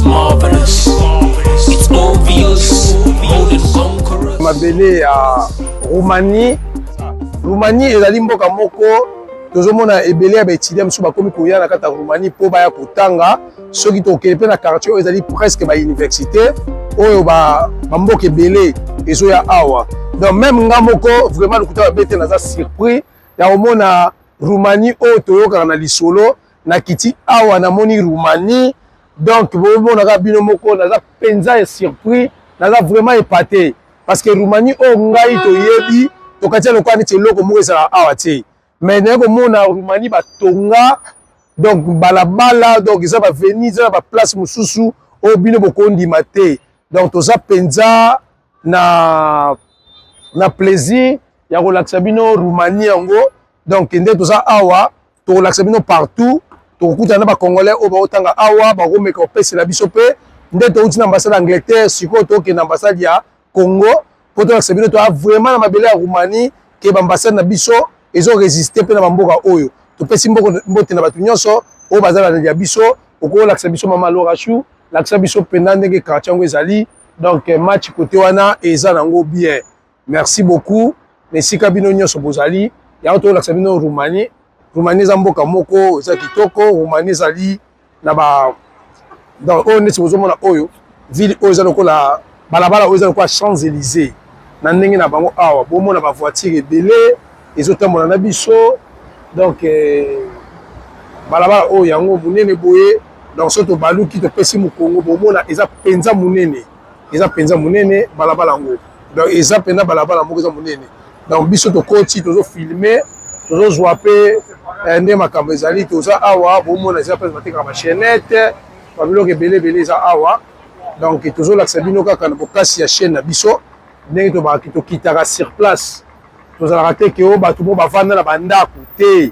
marvelous. It's obvious. More than conquerors. Mabele ya Roumanie. Roumanie ezali mboka moko tozomona ebele ya baétudiant mosusu bakomi koya na kati ya Roumanie mpo baya kotanga soki tokende mpe na quartier oyo ezali presque bauniversité oyo bamboka ebele ezoya awa. Donc même nga moko vraiment lokuta babete naza surpris ya komona Roumanie oyo toyokaka na lisolo na kiti awa namoni Roumanie. Donc bomonaka bino moko naza penza surpris, naza vraiment épaté parce que Roumanie oyo ngai toyebi tokatia lokwa neti eloko moko ezala awa te. Mais naye komona Roumanie batonga donc balabala donc eza baveni eza na baplace mosusu oyo bino bokondima te. Donc toza penza na plaisir ya kolakisa bino Roumanie yango. Donc nde toza awa tokolakisa bino partout tokokutana na bacongolais oyo baotanga awa bakomeka kopesela biso mpe nde touti na ambassade ya Angleterre sikoyo tokende na ambassade ya Congo mpo tolakisa bino toa vraiment na mabele ya Roumanie ke baambassade na biso ezoresiste mpe na bamboka oyo topesi mbote na bato nyonso oyo baza na ya biso okolakisa biso mama Lorachou lakisa biso mpenda ndenge quartier yango ezali. Donc match kote wana eza nango bien. Merci beaucoup na esika bino nyonso bozali yango tolakisa bino Roumanie. Roumanie eza mboka moko eza kitoko. Roumanie ezali na ba donc oyo neti bozomona oyo ville oyo eza lokola balabala oyo eza lokola Champs-Élysées na ndenge na bango awa bomona bavoiture ebele ezotambola na biso. Donc balabala oyo yango monene boye donc soki tobaluki topesi mokongo bomona eza penza monene, eza penza monene balabala yango. Donc eza penza balabala moko eza monene. Donc biso tokoti tozofilme tozozwa mpe nde makambo ezali toza awa bomona eza mpe batekaka bachaînette babiloko ebele eza awa. Donc tozolakisa bino kaka na bokasi ya chaîne na biso ndenge tobaki tokitaka sur place tozalaka te ke oyo bato mo bavanda na bandako te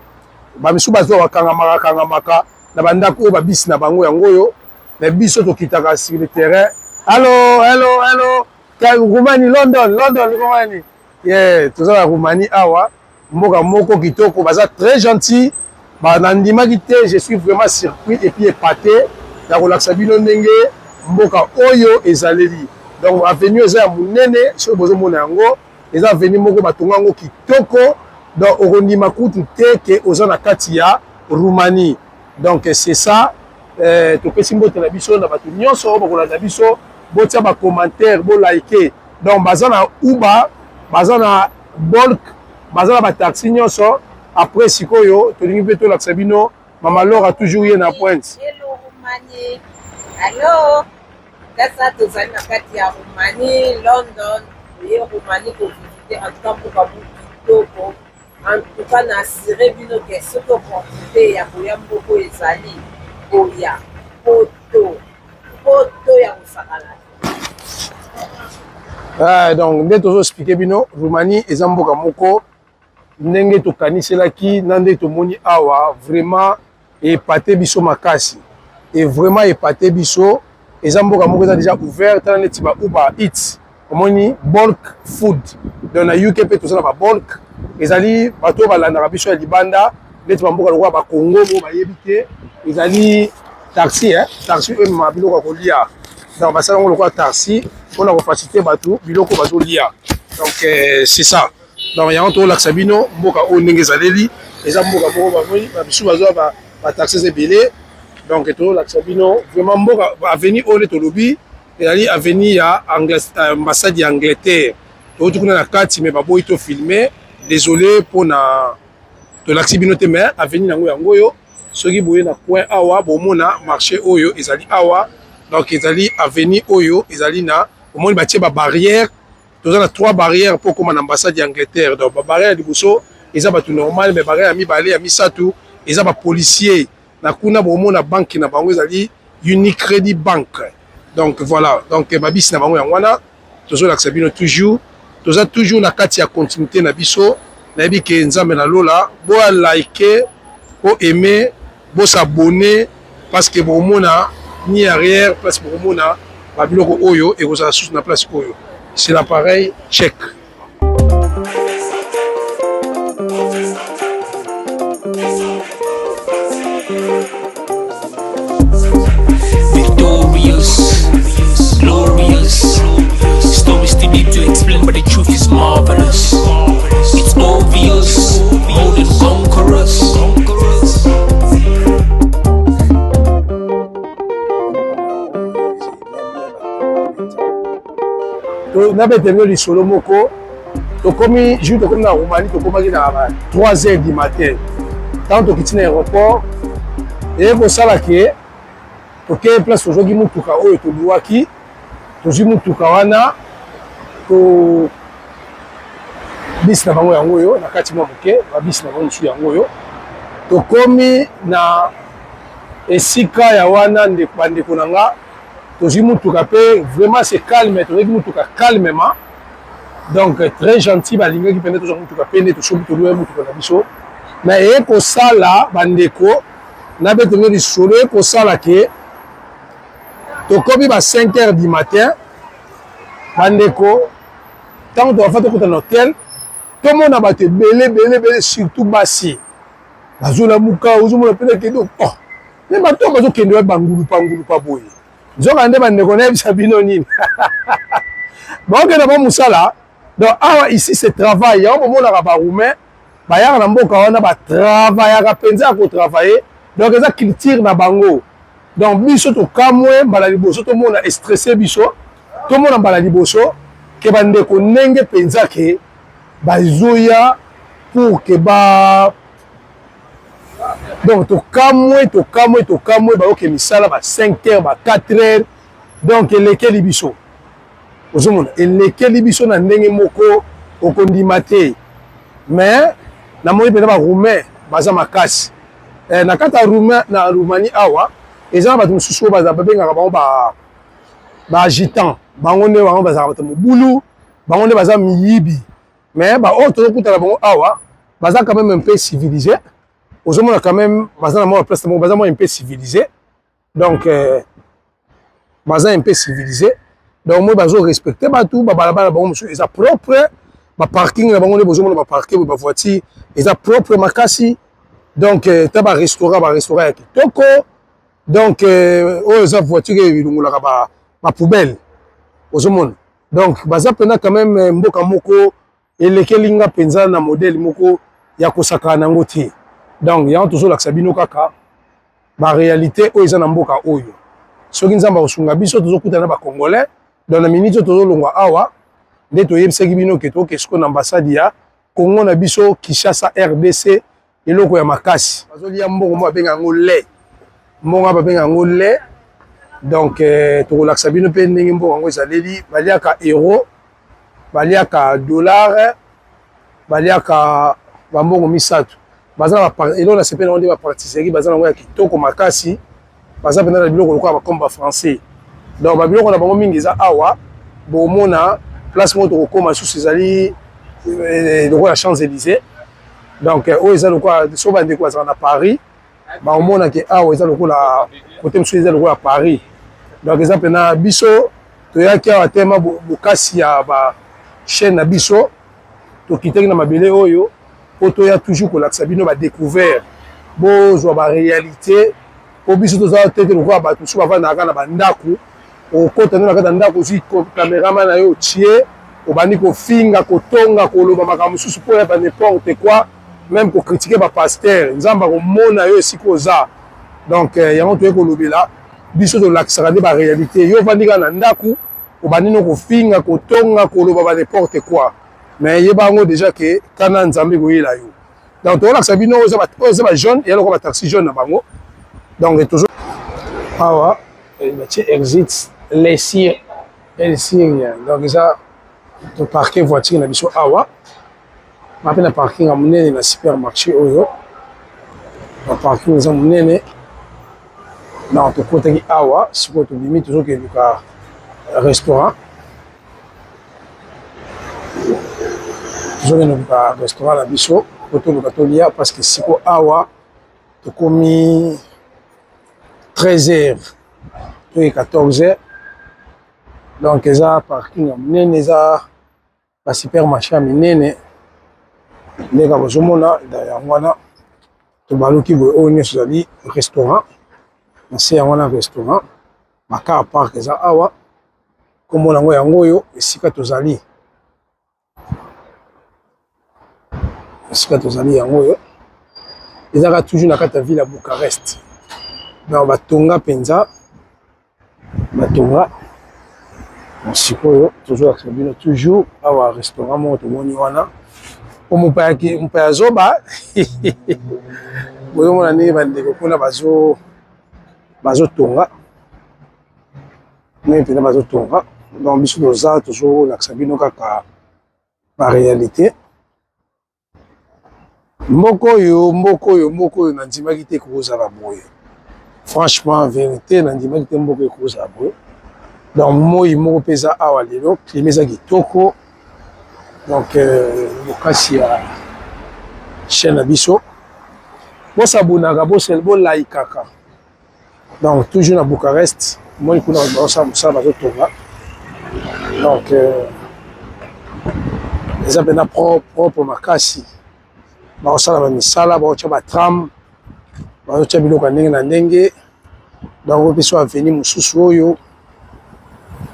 bamisu bazwa bakangamaka na bandako oyo babisi na bango yango oyo na biso tokitaka sur le terrain. Hello Roumanie London Roumanie tozala Roumanie awa mboka moko kitoko baza très gentil banandimaki te. Je suis vraiment surpris et puis épaté na kolakisa bino ndenge mboka oyo ezaleli. Donc avenue eza ya monene soki bozomona yango eza avenue moko batonga yango kitoko. Donc okondima kutu te ke oza na kati ya Roumanie. Donc c'est ça topesi mbote na biso na bato nyonso oyo bakolanda biso botia bacommentaire bolike. Donc baza na Uber baza na Bolt baza na bataxi nyonso. Après sikoyo tolingi mpe tolakisa bino mama Laura toujours ye na pointe. Hello Roumanie. Allo kasa tozali na kati ya Roumanie London ye Roumanie kovisite en tout cas mboka kitoko. En tout cas na assuré bino ke soki opportunité ya koya mboko ezali koya poto ya kosakala. Donc nde tozoexplike bino Roumanie eza mboka moko ndenge tokaniselaki na nde tomoni awa vraiment epate biso makasi et vraiment epate biso. Eza mboka moko eza déjà ouvert tala neti ba Uber Eats omoni bulk food. Donc na UK mpe tozala ba bulk ezali bato balandaka biso ya libanda neti bamboka lokola bakongo mo bayebi te ezali taxi taxi oyo emema biloko ya kolia. Donc basala yango lokola taxi mpona kofacilite bato biloko bazolia. Donc c'est ça. Donc yango tolakisa bino mboka oyo ndenge ezaleli eza mboka moko bamoni babisu bazwa bataxi ebele. Donc tolakisa bino vraiment mboka avenue oyo nde tolobi ezali avenue ya ambassade ya Angleterre. Touti kuna na kati me baboyi tofilme désolé mpona tolakisi bino te mais avenue yango yango oyo soki boye na coin awa bomona marché oyo ezali awa. Donc ezali avenue oyo ezali na omoni batie babarrière toza na 3 barrières mpo koma na ambassade ya Angleterre. Donc babarrière ya liboso eza bato normal mais barrière ya mibale ya misatu eza bapolicier na kuna bomona banque na bango ezali Unicredit Bank. Donc voilà donc babisi na bango yango wana tozolakisa bino toujours toza toujours na kati ya continuité na biso nayebi ke nzambe na lola boa like bo aimer bo s'abonner parce que bomona ni arrière place bomona babiloko oyo ekozala susu na place oyo. C'est l'appareil check. Victorious. nabetenge lisolo moko tokomi jour tokomi na Roumanie tokomaki na 3h du matin ntango tokiti na aéroport eye kosala ke tokei place tozwaki mutuka oyo toluwaki tozwi mutuka wana bisi na bango yango oyo na kati mwa moke babisi na bango mosusu yango oyo tokomi na esika ya wana bandeko na nga tozwi mutuka mpe vraiment c'est calme tozwaki mutuka calmement donc très gentil balingaki pene tozwa mutuka pene tosomi toluwa mutuka na biso mais eye kosala bandeko nabetenge lisolo eye kosala ke tokomi ba 5h du matin bandeko ntango tokafa tokota na hotel tomona bato ebele surtout basi bazolamuka ozomona pene kende me bato bazokende bangulupa boye nzoka nde bandeko nayebisa bino nini baokenda ba mosala donc awa ici c'est travail yango bomonaka baroumain bayaka na mboka wana batravaillaka mpenza ya kotravaille donc eza culture na bango donc biso tokamwe mbala liboso tomona estresse biso tomona mbala liboso ke bandeko ndenge mpenza ke bazoya pour ke donc tokamwe bayoke misala ba 5h ba 4h donc elekeli biso ozomona elekeli biso na ndenge moko okondima te mais namoni mpena baroumain baza makasi na kati na Roumanie awa eza na bato mosusu oyo babengaka bango baagitant bango nde bango bazalaka bato mobulu bango nde baza miyibi mais baoyo tozokutana bango awa baza quand même un peu civilisé ozomona quand même baza na mwa place moko baza mwa un peu civilisé donc baza un peu civilisé donc moi bazorespecte bato babalabala bango mosusu eza propre baparking na bango nde bozomona baparke boye bavoiture eza propre makasi donc ta barestaurant ya kitoko donc oyo eza voiture oyo elongolaka bapoubelle ozomona donc baza mpena quand même mboka moko elekeli nga mpenza na modele moko ya kosakana nango te donc yango tozolakisa bino kaka baréalité oyo eza na mboka oyo soki nzambe akosunga biso tozokutana na bacongolais donc na miniti oyo tozolongwa awa nde toyebisaki bino ke toke sikoyo na ambassade ya Congo na biso Kinshasa RDC eloko ya makasi bazolia mbongo mo babenga yango lait mbongo babenga yango lait donc tokolakisa bino mpe ndenge mbongo yango ezaleli baliaka euro baliaka dollar baliaka bambongo misato baza na eloko na sepele nango nde bapartisserie baza nango ya kitoko makasi baza mpena na biloko lokola bakombe bafrançais donc babiloko na bango mingi eza awa bomona place moko tokokoma susu ezali lokola Champs-Élysées donc oyo eza lokola so bandeko bazala na Paris baomonake awa eza lokola kote mosusu eza lokola Paris donc eza mpena biso toyaki awa tema bokasi ya bachaîne na biso tokitaki na mabele oyo po toya toujours kolakisa bino badécouvert bozwa baréalité po biso tozala tete lokola bato mosusu bavandaka na bandako okota nde na kati ya ndako ozwi caméraman na yo otie obandi kofinga kotonga koloba makambo mosusu mpo yeba n'importe quoi même kokritike bapaster nzambe akomona yo esika oza donc yango toye kolobela biso tolakisaka nde baréalité yo ovandi kaka na ndako obandi no kofinga kotonga koloba ba n'importe quoi mais yeba yango déjà ke kana nzambe koyela yo donc tokolakisa bino oyo eza bajaune eya lokola bataxi jaune na bango donc toujours awa batie exit les Syriens donc eza toparke voiture na biso awa mape na parking ya monene na supermarché oyo na parking eza monene na tokotaki awa sikoyo tobimi tozokenduka restaurant na biso po toluka tolia parce que sikoyo awa tokomi 13h to 14h donc eza parking ya monene eza basupermarché ya minene ndenge bozomona yango wana tobaluki boye oyo nyonso ezali restaurant na se yango wana restaurant bakar park eza awa komona yango yango oyo esika tozali yango oyo ezaka toujours na kati ya ville ya Bucarest donc batonga mpenza batonga sikoyo toujours toujours awa restaurant moko tomoni wana po mopaya zoba bozomona ndenge bandeko kuna bazotonga ndenge mpena bazotonga donc biso toza tozolakisa bino kaka baréalité mboka oyo nandimaki te kozala boye franchement vérité nandimaki te mboka ekozala boye donc moi moko mpe eza awa lelo klima eza kitoko donc bokasi ya chaîne na biso bosabonaka bolaikaka donc toujours na Bucarest moi kuna bazosala mosala bazotonga donc eza mpena propre makasi bazosala bamisala bazotya batram bazotya biloko ya ndenge na ndenge donc mpe so aveni mosusu oyo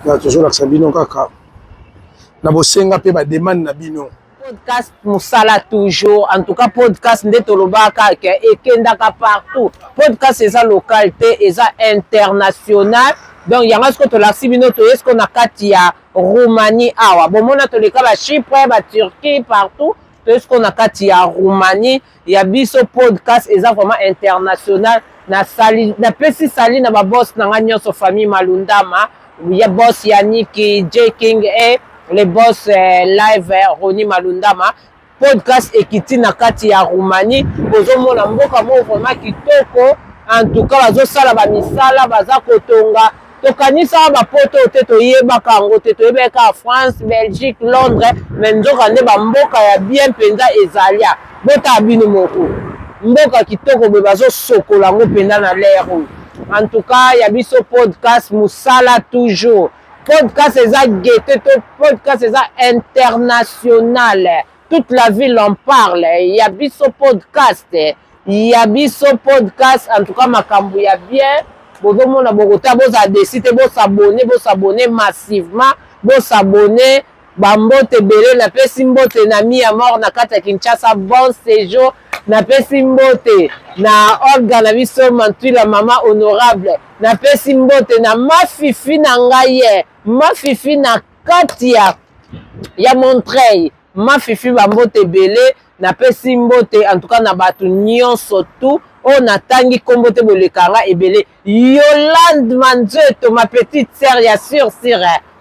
tozolakisa bino kaka na bosenga mpe bademande na bino podcast mosala toujours en tout cas podcast nde tolobaka ke ekendaka partout podcast eza local te eza international donc yango siko tolakisi bino toye siko na kati ya Roumanie awa bomona toleka baChypre baTurquie partout toye siko na kati ya Roumanie ya biso podcast eza vraiment international napesi sali na baboss na nga nyonso famille Malundama ya boss Yannick J King et les boss live Roni Malundama podcast ekiti na kati ya Roumanie bozomona mboka mo vraiment kitoko en tout cas bazosala bamisala baza kotonga tokanisa bapoto te toyebaka yango te toyebaka France Belgique Londres mais nzoka nde bamboka ya bien mpenza ezalia bota bino moko mboka kitoko be bazosokola yango mpenza na l'air oyo en tout cas ya biso podcast musala toujours podcast eza gueté to podcast eza international toute la ville en parle ya biso podcast en tout cas makambo ya bien bozomona bokota boza desite bosabone massivement bosabone bambote ebele napesi mbote na mi ya mort na kati ya Kinshasa bon séjour napesi mbote na orga na biso Mantwila mama honorable napesi mbote na mafifi na ngai mafifi na kati ya Montreuil mafifi bambote ebele napesi mbote en tout cas na bato nyonso tu o natangi kombo te bolekanga ebele Yolande Manzeto ma petite sœur ya sur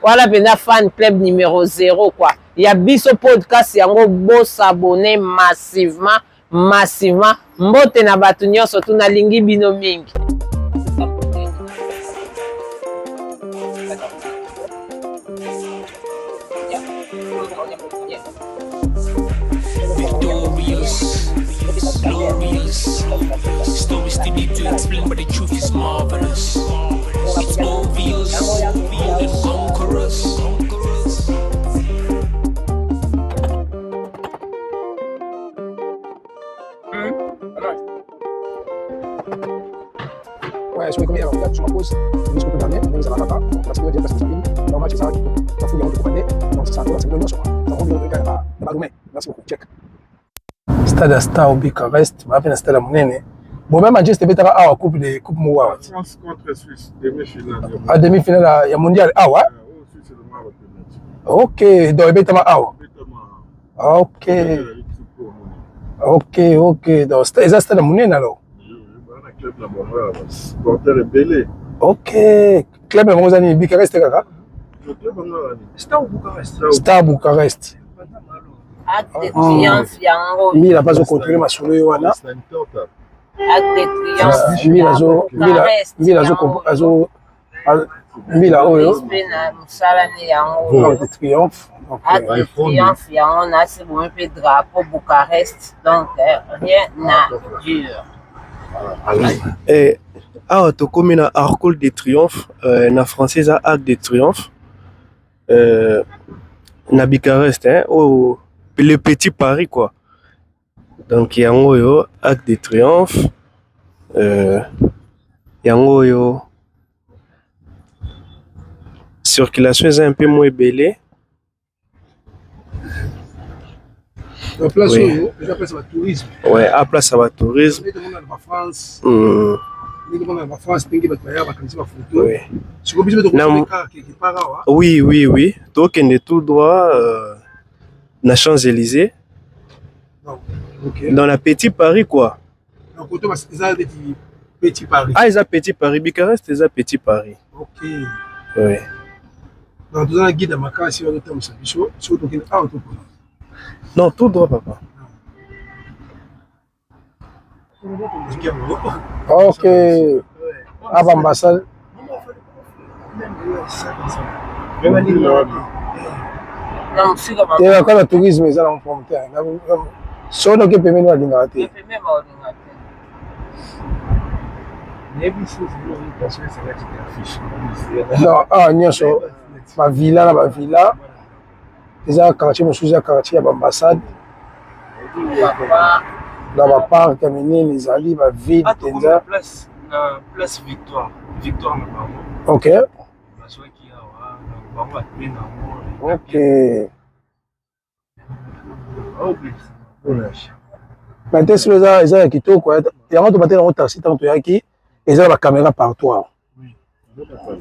voilà pena fan club numéro 0 quoi ya biso podcast yango bo s'abonner massivement mbote na bato nyonso tu nalingi bino mingi Victorious, glorious. Stories still need to explain, but the truth is marvelous. It's obvious, more than conquerors. Ouais, sur les premières, on a sur ma pause, jusqu'au coup dernier, on a pas, on va se dire parce que ça finit, normal, c'est ça, on fout les routes de donc c'est ça, c'est le nom, ça rend le gars à Bagoumé. Merci beaucoup, check. Stade à Star au Bucarest, je m'appelle Stade à Mounene. Bon, même Manchester Better a coupe Mouwa. France contre Suisse, demi-finale. À demi-finale, il y a mondial. Ah ouais? Ok, donc il y a ah ok. Ok, donc c'est ça Stade à Mounene alors? Club là-bas, supporter rebelle. Ok, club à Mozani, Bucarest, c'est quoi? Le club à Star Bucarest. Star Bucarest. Acte de triomphe yango. Il n'a pas contrôlé ma souris wana. Acte de triomphe. Mila oyo. Na musala ni yango. Acte de triomphe. Acte de triomphe yango na se bon peu drapeau Bucarest. Donc rien n'a dur. Awa tokomi na Arc de Triomphe na français a Arc de Triomphe na Bucarest le petit Paris quoi. Donc yango yo Arc de Triomphe yango yo circulation est un peu moins belé. La place où déjà place à tourisme. Ouais, à place à tourisme. France. Oui, oui, oui. Donc, on est tout droit na Champs-Élysées. Okay. Dans la Petit Paris, quoi. Donc, Petit Paris. Ah, ils ont Petit Paris. Bucarest, ils ont Petit Paris. Ok. Oui. Donc, tu as un guide à ma case, Non, tout droit, papa. Ok. À l'ambassade. Et quand le tourisme est en frontière, so no ke pemeni wa dinga te. Non, ah nyonso ba villa na ba villa. Eza quartier mosusu ya quartier ya ambassade. Na ba parc ya minene ezali ba ville tenza. Place Victoire. Victoire na bango. Ok. Ok. Maintenant, si les gens ont quitté, il y a un autre taxi, tant que tu as la caméra partout.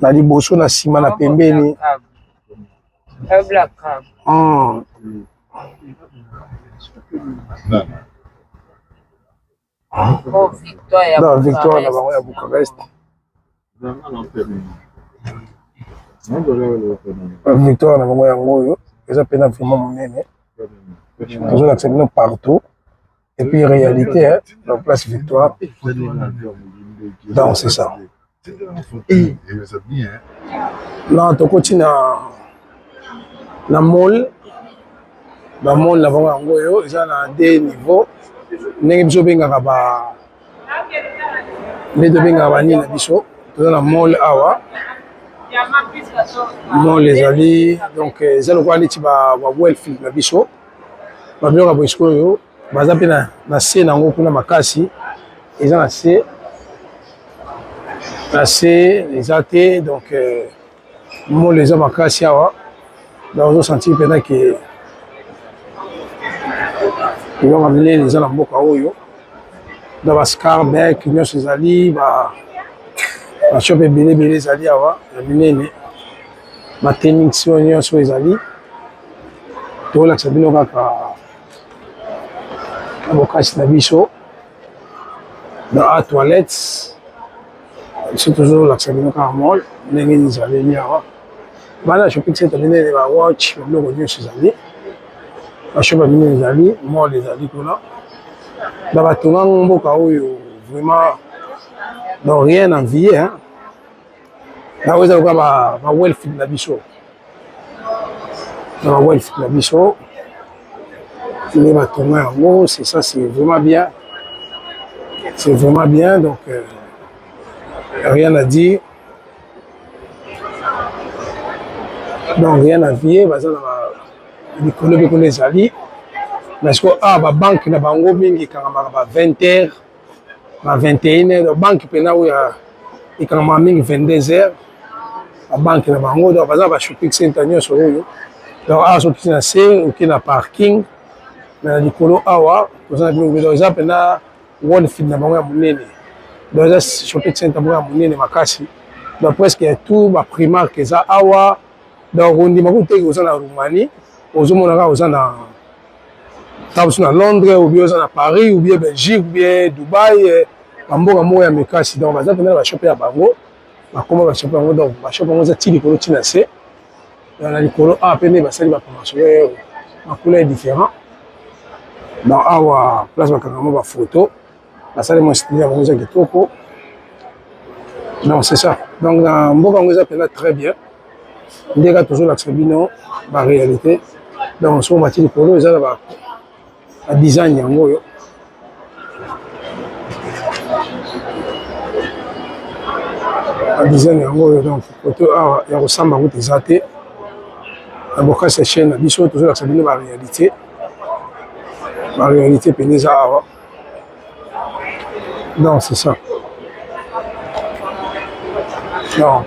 Na liboso na sima na pembeni. Non, Victoire na bango ya Bucarest. Victoire na bango yango oyo eza pena vraiment monene. Toujours l'accepter partout. Et puis réalité, hein, la place Victoire. Donc c'est ça. Non, tu continues na mall. Dans le mall, il y a des niveaux. Nous avons un mall awa. Mall les alliés. Donc, ils ont un Wellfield na biso. Babio ba esco yo baza pe na se nango kuna makasi eza na se ezate donc mo les hommes makasi awa donc on sentir pendant que ils vont amener les gens na mboka oyo dans ba Scarbeck nyonso ezali ba shop ebele ezali awa ya minene ba tenix nyonso ezali to la sabino kaka bokasi na biso dans la toilette c'est toujours l'accès à mall ndenge ezaleli awa bana shopping center minene ba watch biloko nyonso ezali bashop minene ezali mall ezali kuna na batonga mboka oyo vraiment donc rien à envier hein na oza lokola ba Wellfield na biso na ba Wellfield na biso les bâtiments, c'est ça, c'est vraiment bien. C'est vraiment bien, donc rien à dire. Donc rien à dire, les collègues les alliés. Parce que la banque na bango mingi quand 20h, 21h, la banque pena où il quand mingi 22h. La banque na bango donc bazaba shopping center nyonso oyo. Donc shopping na c'est OK na parking. Na likolo awa tozana biloko eza pena Wellfield na bango ya monene donc eza shopping center bango ya monene makasi donc presque ya tout ba Primark eza awa donc ondima kuteki oza na Roumanie ozomona kaka oza na tabusu na Londres ou bien oza na Paris ou bien Belgique ou bien Dubaï bamboka moko ya makasi donc baza pena ba shop ya bango bakoma ba shop yango donc ba shop yango eza ti likolo ti na se na likolo awa pene basali ba promotion ma couleur différent. Dans awa place bakangamo ba photo basali mo style ya bango eza kitoko donc c'est ça donc na mboka yango eza pena très bien ndeka toujours l'accès bino ba réalité donc so mati likolo eza na ba design yango oyo ba design yango oyo donc photo awa ya kosamba kuti eza te na bokasi chaîne na biso toujours l'accès bino ba réalité. La réalité pénisa awa. Donc c'est ça. Donc.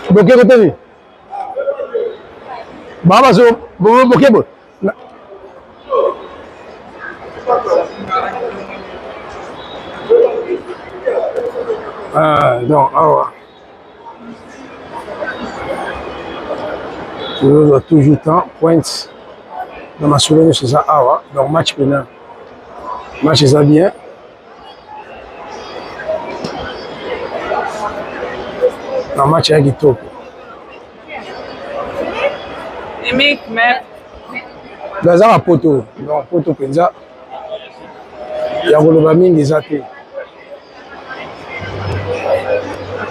Bloqué côté lui. Baba zo, bloqué bon. Donc awa toujours toujours temps pointe dans ma souvenir c'est ça awa donc match pénal match ça bien dans match ya kitoko baza mapoto donc poto mpenza ya koloba mingi eza te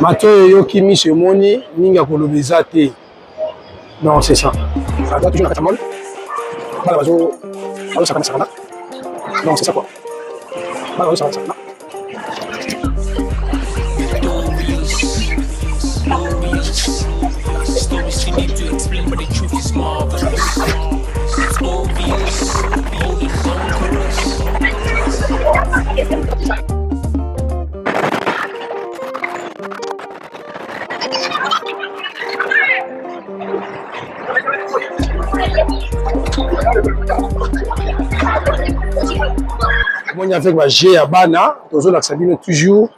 mato oyo yoki miso emoni mingi ya koloba eza te non c'est ça aza toujours na kati ya mole bana bazosakana non c'est ça quoi bana bazosakana Stories too deep to explain, but the truth is marvelous. It's obvious, more than conquerors. moni avec baje ya bana tozolakisa bino toujours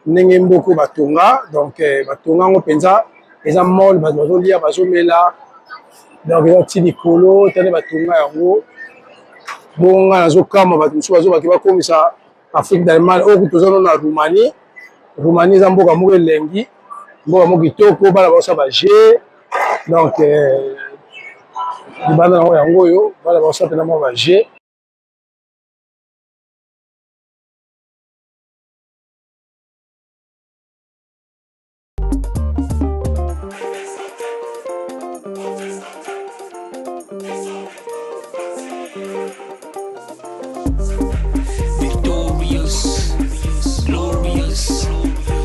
ndenge mboko batonga donc batonga yango mpenza eza mole bato bazolia bazomela donc eza ti likolo tane batonga yango bonga nazokama bato mosusu bazobaki bakomisa afrique d'allemagne oyo toza no na roumanie roumanie eza mboka moko elengi mboka moko kitoko bana baosa baje donc libanda nango yango oyo bana baosa mpena mwa baje Victorious, glorious.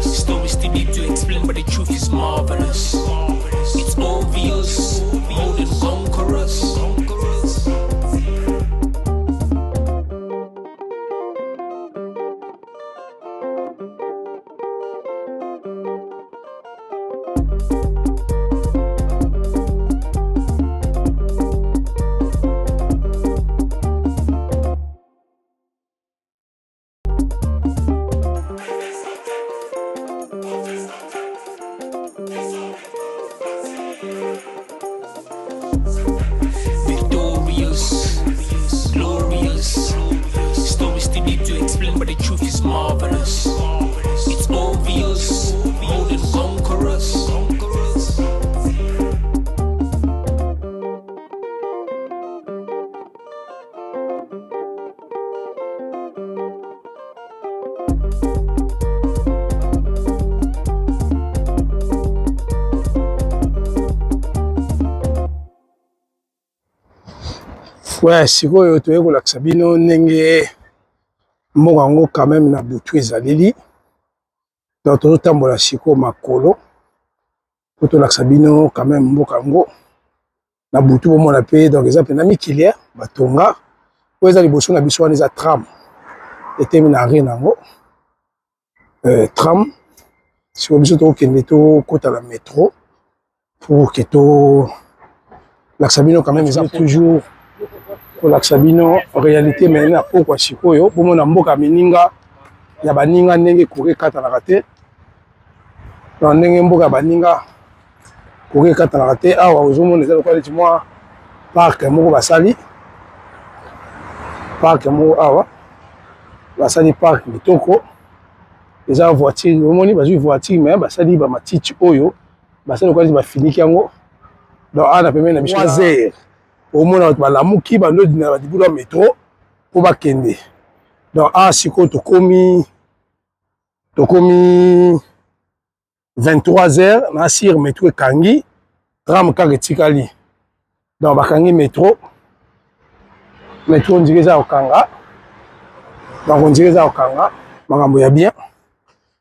Stories too deep to explain, but the truth is marvelous. It's obvious, more than conquerors. Victorious, glorious. Stories too deep to explain, but the truth is marvelous. It's obvious, more than conquerors. ouais sikoyo toye kolakisa bino ndenge mboka yango quand même na butu ezaleli donc tozotambola sikoyo makolo po tolakisa bino quand même mboka yango na butu bomona mpe donc eza mpena mikiliere batonga oyo eza liboso na biso wana eza tram etemi na arena yango tram sikoyo biso tokokende tokota na métro pour ke tolakisa bino quand même eza toujours kolakisa bino réalité mais na pokwa sikoyo bomona mboka mininga ya baninga ndenge koke katanaka te donc ndenge mboka ya baninga koke katanaka te awa ozomona eza lokola neti mwa parke moko basali parke moko awa basali parke kitoko eza voiture omoni bazwi voiture mais basali bamatiti oyo basali lokola neti bafiniki yango donc awa na pembeni na biso 3 heures omona bato balamuki bandodina badibula metro po bakende donc awa sikoyo tokomi 23 heures na sire metro ekangi tram kaka etikali donc bakangi metro ondire eza kokanga donc ondire eza kokanga makambo ya bien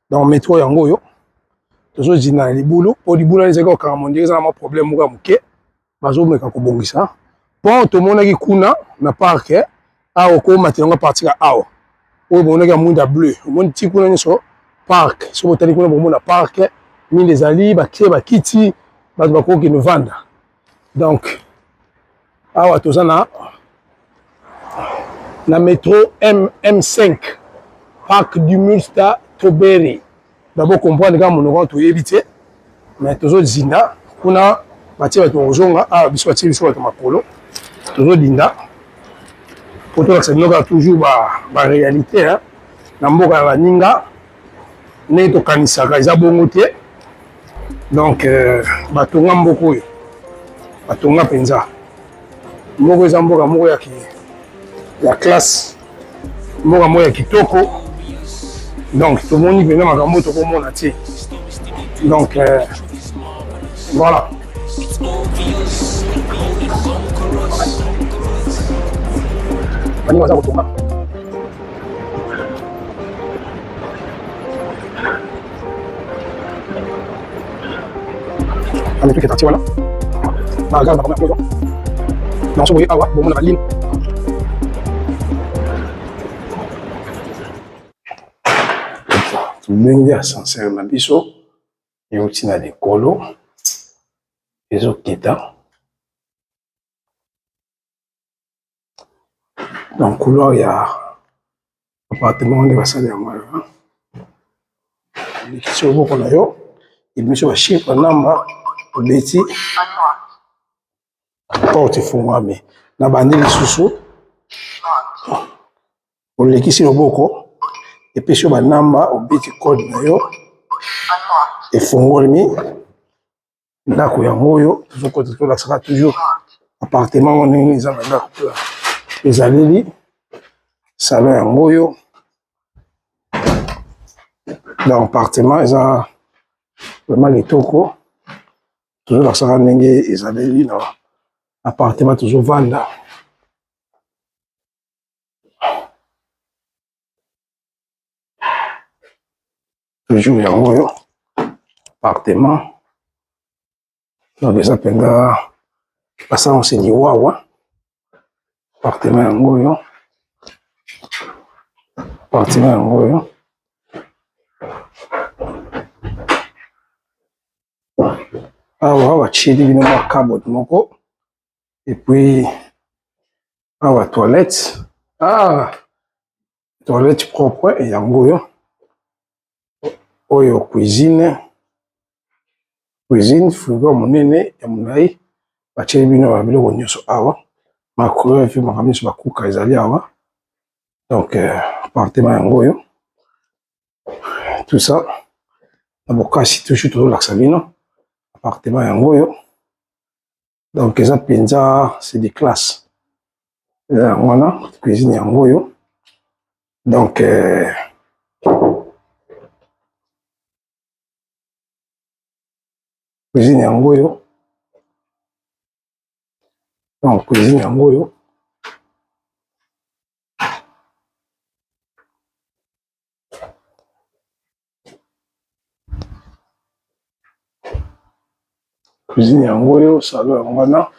donc metro yango oyo tozozina na libulu po libulu wana ezalaki kokanga mondire eza na mwa problème moko ya moke bazomeka kobongisa mpo tomonaki kuna na parke awa okomatela yango partika awa oyo bomonaki ya mwinda bleu omoni ti kuna nyonso parke so botali kuna bomona parke minde ezali bakie bakiti bato bakoki novanda donc awa toza na métro M5 parc du Mulster Toberi d'abord comprendre kaka monoko toyebi te mais tozozinda kuna batie bato kozonga awa biso batie biso bato makolo tozolinda po tolakisa bino kaka toujours baréalité na mboka ya baninga ndenge tokanisaka eza bongo te donc batonga mboka oyo batonga mpenza moko eza mboka moko ya classe mboka moko ya kitoko donc tomoni mpenza makambo tokomona te donc voilà baninga baza kotonga ami tuketa ti wana bagaza bakoma ya kozo nanso boye awa bomona balini ndenge ya ascenseur na biso euti na likolo ezokita dans couloir ya appartement nde basali yango ayo likisi loboko na yo ebiso bashifre namba obeti porte efungwami na bandi lisusu olekisi loboko epesi yo banamba obeti code na yo efungolami ndako yango oyo tozokota tolakisaka toujours appartement ngo ndenge eza na ndako ezaleli salon yango oyo donc appartement eza vraiment kitoko tozolakisaka ndenge ezaleli na appartement tozovanda toujours yango oyo appartement donc eza mpenza basalonse liwawa appartement yango oyo awa batieli bino mwa cupboard moko epuis awa toilette toilette propre yango oyo cuisine frigo monene ya molai batieli bino biloko nyonso awa microwave makambo nyonso bakuka ezali awa donc appartement yango oyo tout ça na bokasi toujours tozolakisa bino appartement yango oyo donc eza mpenza c'est des classes eza yango wana cuisine yango oyo donc cuisine yango oyo donc cuisine yango oyo cuisine yango oyo salon yango wana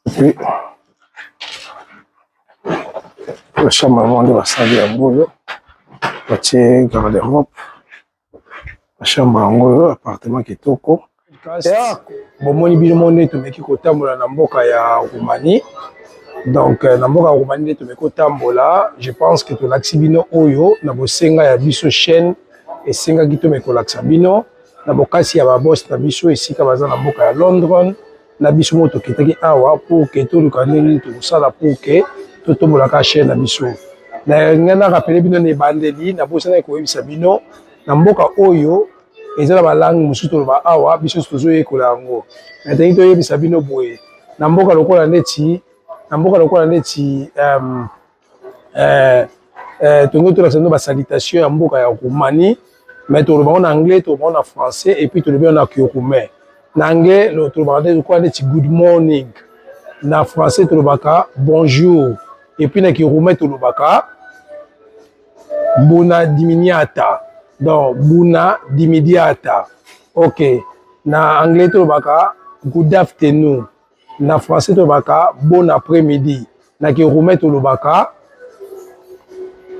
puis la chambre yango nde basali yango oyo batie garde-robe chambre yango oyo appartement kitoko bomoni bino nde tomeki kotambola na mboka ya Roumanie donc na mboka ya Roumanie nde tomeki kotambola je pense que tolakisi bino oyo na bosenga ya biso chaîne esengaki tomeki kolakisa bino na bokasi ya babos na biso esika baza na mboka ya Londres na biso mo toketaki awa pour que toluka ndenge tokosala pour que totombolaka chaîne na biso na rappele bino na ebandeli na bosana koyebisa bino na mboka oyo eza na balangue mosusu toloba awa biso tozoyekola yango natangi toyebisa bino boye na mboka lokola ndeti tongo tolakisa bino basalutation ya mboka ya Roumanie mais tolobango na anglais tolobango na français et puis tolobango na kiroumain na anglais tolobaka lokola ndeti good morning na français tolobaka bonjour et puis na kiroumain tolobaka bona dimidiata donc bona dimidiata ok na anglais tolobaka good afternoon na français tolobaka bon après-midi na kiroumain tolobaka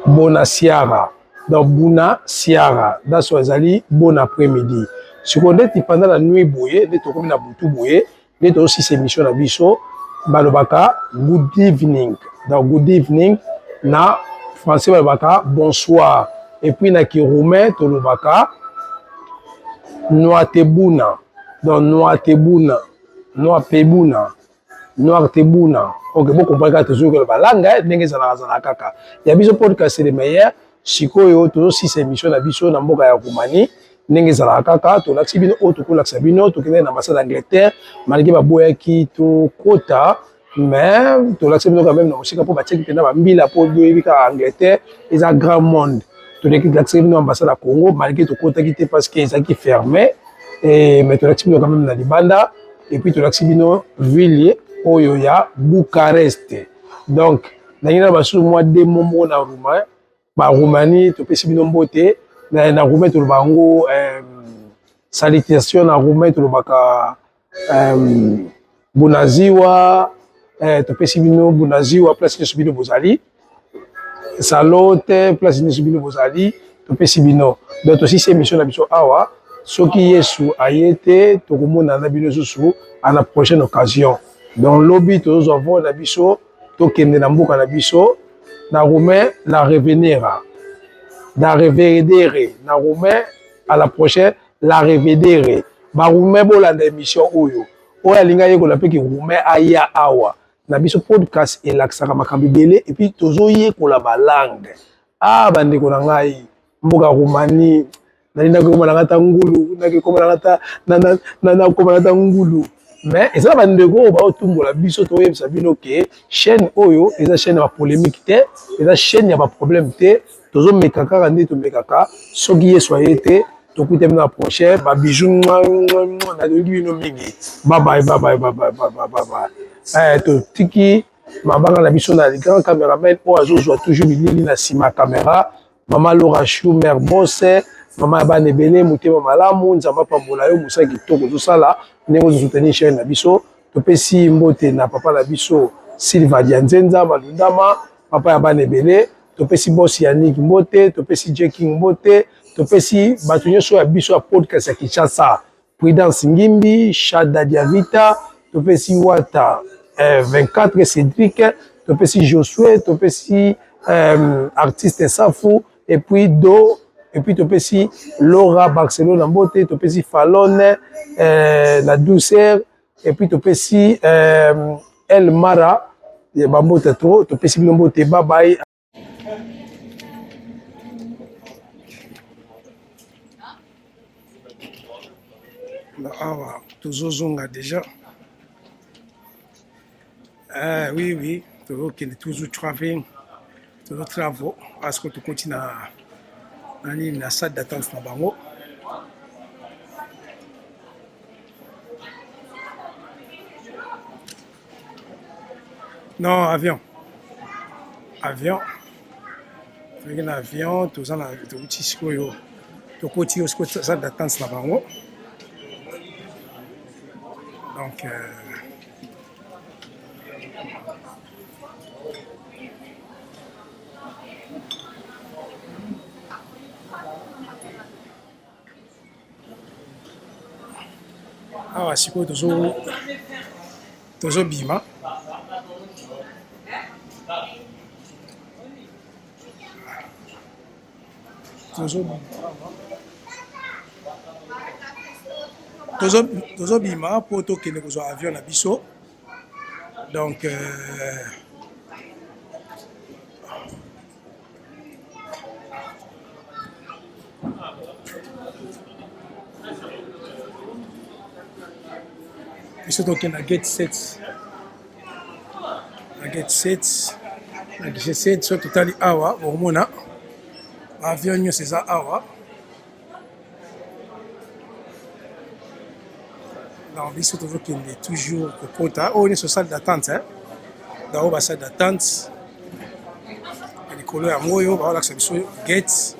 bona siara donc bona siara daso ezali bon après-midi sikoyo ndeti pendant la nuit boye nde tokomi na butu boye nde tozosisa émission na biso balobaka good evening. Donc good evening na français balobaka bonsoir. Et puis na kiroumain tolobaka noatebuna. Donc noatebuna, noapebuna, noatebuna. Ok, vous comprenez toujours que la langue ndenge zala kaka. Ya biso podcast le meilleur. Sikoyo toujours si émission na biso na mboka ya Roumanie. Ndenge zala kaka to laksi bino o to ko laksa bino to kende na ambassade d'Angleterre malgré ba boyaki to kota mais to laksi bino quand même na osika po ba tcheki pena ba mbila po doyebika Angleterre is a grand monde. To laksi bino ambassade à Congo malgré to kota qui était parce que ezaki fermé et mais to laksi bino quand même na Libanda et puis to laksi bino ville oyo ya Bucarest. Donc na ngina ba sou mois de momo na Roumanie ba Roumanie to pesi bino mbote na Roumanie to bango salutation na Roumanie to baka bunaziwa to pesi bino bunaziwa place ni subino bozali salote place ni subino bozali to pesi bino donc aussi c'est mission na biso awa soki Yesu ayete to komona na bino susu à la prochaine occasion. Donc lobby to avons na biso to kende na mboka na biso na Romain la revenir na revedere na Romain à la prochaine la revedere ba Romain bolanda émission oyo oya linga yeko la pe ki Romain aya awa na biso podcast elaksaka makambi belé et puis tozo yekola ba langue bande ko na ngai mboka Roumanie na ko na ngata ngulu na ko na ngata na ko na ngata ngulu. Mais et ça va nous dire ba otumbola biso to yebisa bino ke chaîne oyo eza chaîne ya polémique te eza chaîne ya ba problème te tozo mekaka ndi to mekaka soki Yesu ayete to kuite na prochaine ba bijou na de bino mingi bye bye bye bye bye bye to tiki mabanga na biso na grand cameraman o azozwa toujours bilili na sima caméra mama Laura Chou mère Bosse mama bana ebele mutema malamu nzamba pambola yo musa kitoko tosala ndenge zo soutenir chaîne na biso to pesi mbote na papa na biso Silva Dianzenza Malundama papa ya bana ebele to pesi boss Yannick mbote to pesi Jeking mbote to pesi bato nyonso ya biso ya podcast ya Kinshasa Prudence Ngimbi Shada Diavita to pesi Wata 24 Cédric to pesi Josué to pesi artiste Safou et puis Do et puis tu peux si Laura Barcelone en beauté, tu peux si Fallon, la douceur, et puis tu peux si El Mara, il bambo trop, tu peux si bambo te bye bye. Ah, toujours zonga déjà. Oui, toujours travailler, toujours travaux, parce que tu continues à na salle d'attente na bango. Non, avion. Avec un avion, tout ça, tout petit salle d'attente na bango. Donc sikoyo tozobima tozobima po tokende kozwa avion na biso. Donc biso tokende na gate 7 so totali awa bokomona avion nyonso eza awa. Donc biso tozokende toujours kokota oyo nyonso salle d'attente dao ba salle d'attente likolo yango oyo baolakisa biso gate.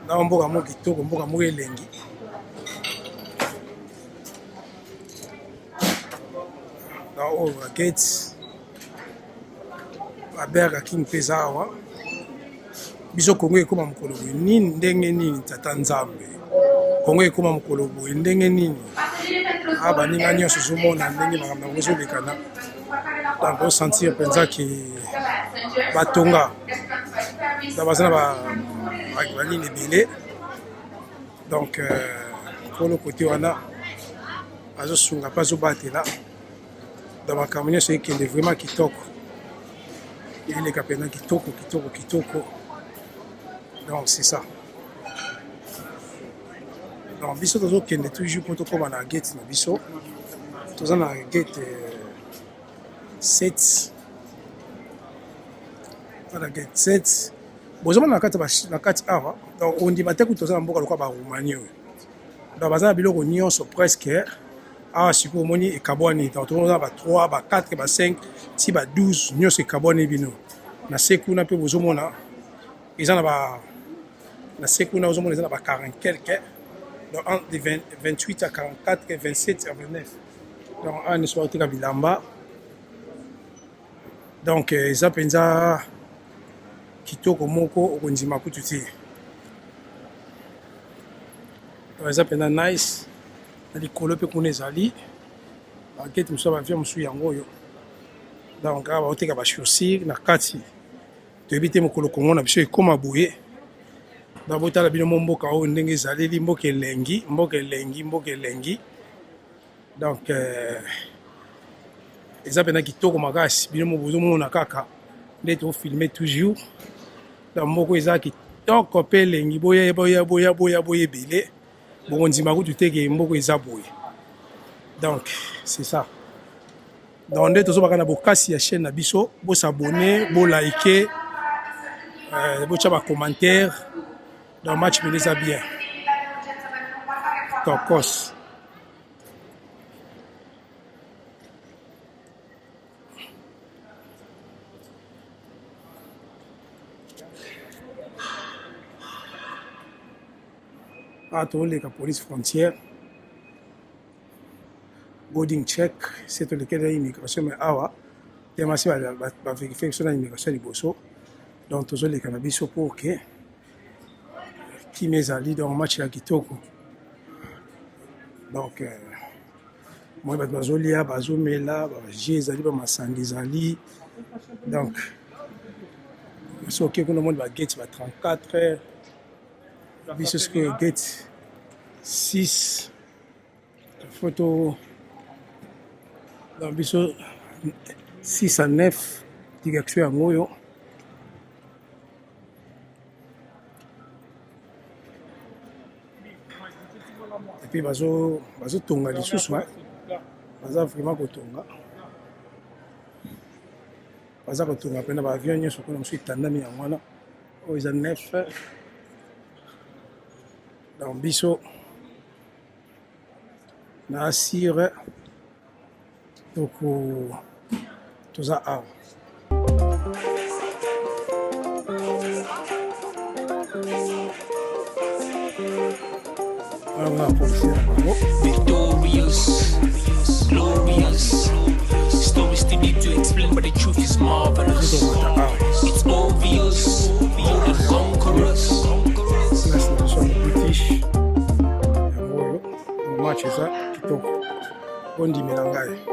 Na mboka mo kitoko mboka mo elengi na oyo gate baberga king peza awa biso Congo ekoma mokolo boye nini ndenge nini tata nzambe Congo ekoma mokolo boye ndenge nini baninga nyonso ozomona ndenge makambo yango ezolekana donc osentir mpenza ke batonga na baza na banini ebele donc nkolo kote wana azosunga mpe azobatela dans makambo nyonso ekende vraiment kitoko eleka mpenza kitoko donc c'est ça donc biso tozokende toujours mpo tokóma na gate na biso toza na gate 7 na gate 7 bozomona na kati awa donc ondima te kuti toza na mboka lokwa barumanie oyo donc baza na biloko nyonso presque awa sikoyo omoni ekabwani donc toza ba 3 ba 4 ba 5 ti ba 12 nyonso ekabwani bino na se kuna mpe bozomona eza na se kuna ozomona eza na ba 40 quelque donc entre 28 à 44 et 27 à 29 donc awa nyonso baoteka bilamba donc eza mpenza kitoko moko okondima kutu te eza mpenza nice na likolo mpe kuna ezali bagete mosusu bavie mosusu yango oyo donc awa baoteka bachaussure na kati toyebi te mokolo kongo na biso ekóma boye donc botala bino mo mboka oyo ndenge ezaleli mboka elengi donc eza mpenza kitoko makasi bino mo bozomona kaka nde tofilme toujours donc moko eza kitoko mpe elengi boya ebele bokondima kutu teke mboko eza boye donc c'est ça donc nde tozobaka na bokasi ya chaîne na biso bosabone bolike botya bacommentaire donc match mene eza bien tokos toleka police frontière boarding check se tolekeli ya immigration me awa temasi bavérifie biso na immigration liboso donc tozoleka na biso mpo ke kimi ezali donc match ya kitoko donc moi bato bazolia bazomela baje ezali bamasanga ezali donc soki kuna moni bagate ba 34 biso sikoyo gate 6 photo donc biso 6 à 9 direction yango oyo epuis bazotonga lisusu baza vraiment kotonga mpena baavion nyonso kuna mosu etandami yango wana oyo eza 9 donc biso na assire toza awa Victorious, glorious. Stories to need to explain, but the truth is marvelous. It's obvious, more than conquerors. British yango oyo match eza kitoko ondimela ngai